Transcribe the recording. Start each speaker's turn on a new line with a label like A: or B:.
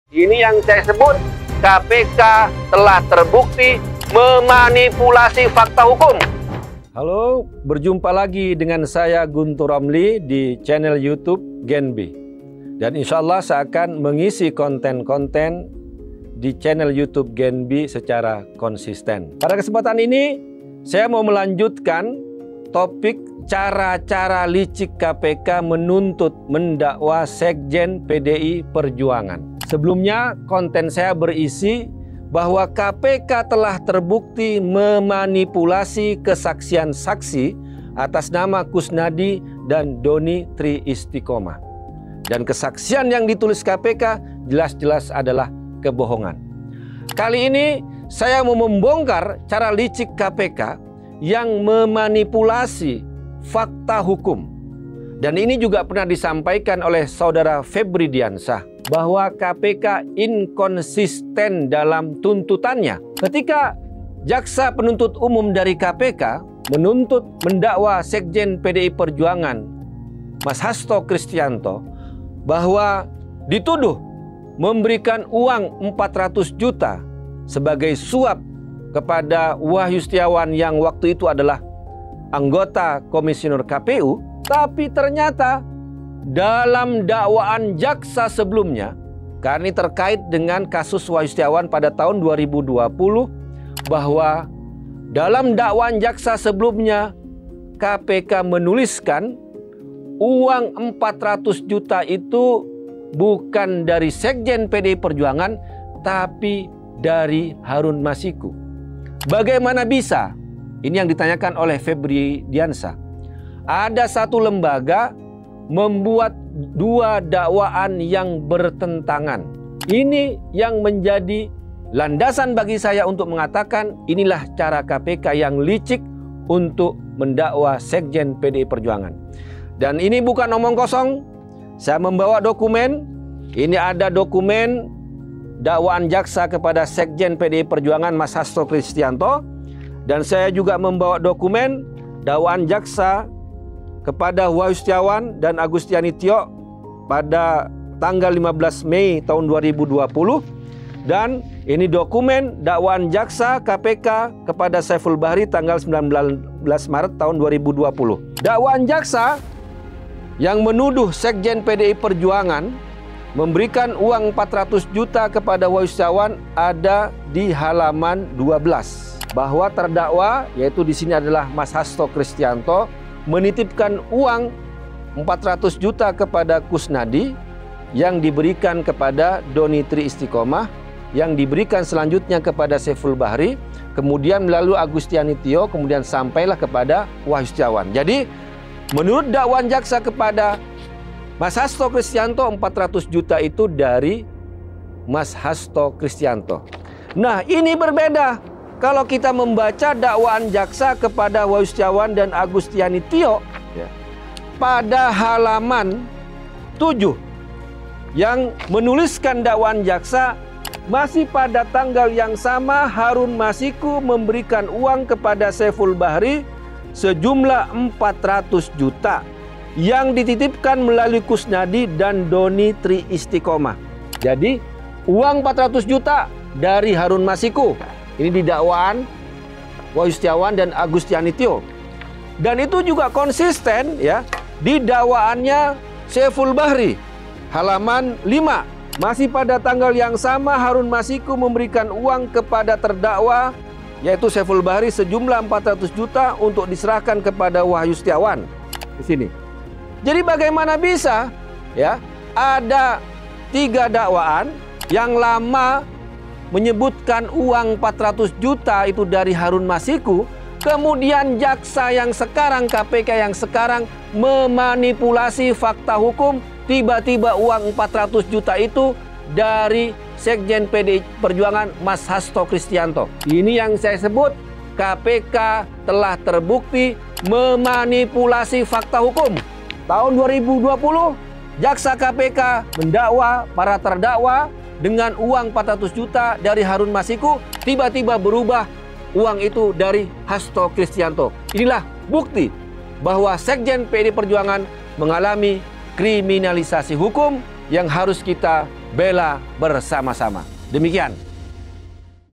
A: Ini yang saya sebut KPK telah terbukti memanipulasi fakta hukum.
B: Halo, berjumpa lagi dengan saya Guntur Romli di channel YouTube Genbi. Dan insya Allah saya akan mengisi konten-konten di channel YouTube Genbi secara konsisten. Pada kesempatan ini, saya mau melanjutkan topik cara-cara licik KPK menuntut mendakwa Sekjen PDI Perjuangan. Sebelumnya, konten saya berisi bahwa KPK telah terbukti memanipulasi kesaksian saksi atas nama Kusnadi dan Doni Tri Istiqomah. Dan kesaksian yang ditulis KPK jelas-jelas adalah kebohongan. Kali ini saya mau membongkar cara licik KPK yang memanipulasi fakta hukum. Dan ini juga pernah disampaikan oleh saudara Febri Diansah bahwa KPK inkonsisten dalam tuntutannya. Ketika jaksa penuntut umum dari KPK menuntut mendakwa Sekjen PDI Perjuangan Mas Hasto Kristianto bahwa dituduh memberikan uang 400 juta sebagai suap kepada Wahyu Setiawan yang waktu itu adalah anggota komisioner KPU, tapi ternyata dalam dakwaan jaksa sebelumnya, karena ini terkait dengan kasus Wahyu Setiawan pada tahun 2020, bahwa dalam dakwaan jaksa sebelumnya KPK menuliskan uang 400 juta itu bukan dari Sekjen PDI Perjuangan, tapi dari Harun Masiku. Bagaimana bisa? Ini yang ditanyakan oleh Febri Diansah. Ada satu lembaga membuat dua dakwaan yang bertentangan. Ini yang menjadi landasan bagi saya untuk mengatakan inilah cara KPK yang licik untuk mendakwa Sekjen PDI Perjuangan. Dan ini bukan omong kosong. Saya membawa dokumen. Ini ada dokumen dakwaan jaksa kepada Sekjen PDI Perjuangan Mas Hasto Kristianto. Dan saya juga membawa dokumen dakwaan jaksa kepada Wahyu Setiawan dan Agustiani Tio pada tanggal 15 Mei tahun 2020. Dan ini dokumen dakwaan jaksa KPK kepada Saiful Bahri tanggal 19 Maret tahun 2020. Dakwaan jaksa yang menuduh Sekjen PDI Perjuangan memberikan uang 400 juta kepada Wahyu Setiawan ada di halaman 12. Bahwa terdakwa, yaitu di sini adalah Mas Hasto Kristianto, menitipkan uang 400 juta kepada Kusnadi yang diberikan kepada Doni Tri Istiqomah, yang diberikan selanjutnya kepada Saiful Bahri, kemudian melalui Agustiani Tio, kemudian sampailah kepada Wahyu Setiawan. Jadi menurut dakwaan jaksa kepada Mas Hasto Kristianto, 400 juta itu dari Mas Hasto Kristianto. Nah, ini berbeda. Kalau kita membaca dakwaan jaksa kepada Wahyu Setiawan dan Agustiani Tio, pada halaman 7 yang menuliskan dakwaan jaksa, masih pada tanggal yang sama Harun Masiku memberikan uang kepada Saiful Bahri sejumlah 400 juta yang dititipkan melalui Kusnadi dan Doni Tri Istiqomah. Jadi uang 400 juta dari Harun Masiku. Ini di dakwaan Wahyu Setiawan dan Agustiani Tio. Dan itu juga konsisten ya di dakwaannya Saiful Bahri. Halaman 5. Masih pada tanggal yang sama Harun Masiku memberikan uang kepada terdakwa yaitu Saiful Bahri sejumlah 400 juta untuk diserahkan kepada Wahyu Setiawan. Di sini. Jadi bagaimana bisa ya ada 3 dakwaan yang lama menyebutkan uang 400 juta itu dari Harun Masiku, kemudian jaksa yang sekarang, KPK yang sekarang memanipulasi fakta hukum, tiba-tiba uang 400 juta itu dari Sekjen PDI Perjuangan Mas Hasto Kristianto. Ini yang saya sebut KPK telah terbukti memanipulasi fakta hukum. Tahun 2020, jaksa KPK mendakwa para terdakwa dengan uang 400 juta dari Harun Masiku, tiba-tiba berubah uang itu dari Hasto Kristianto. Inilah bukti bahwa Sekjen PDI Perjuangan mengalami kriminalisasi hukum yang harus kita bela bersama-sama. Demikian.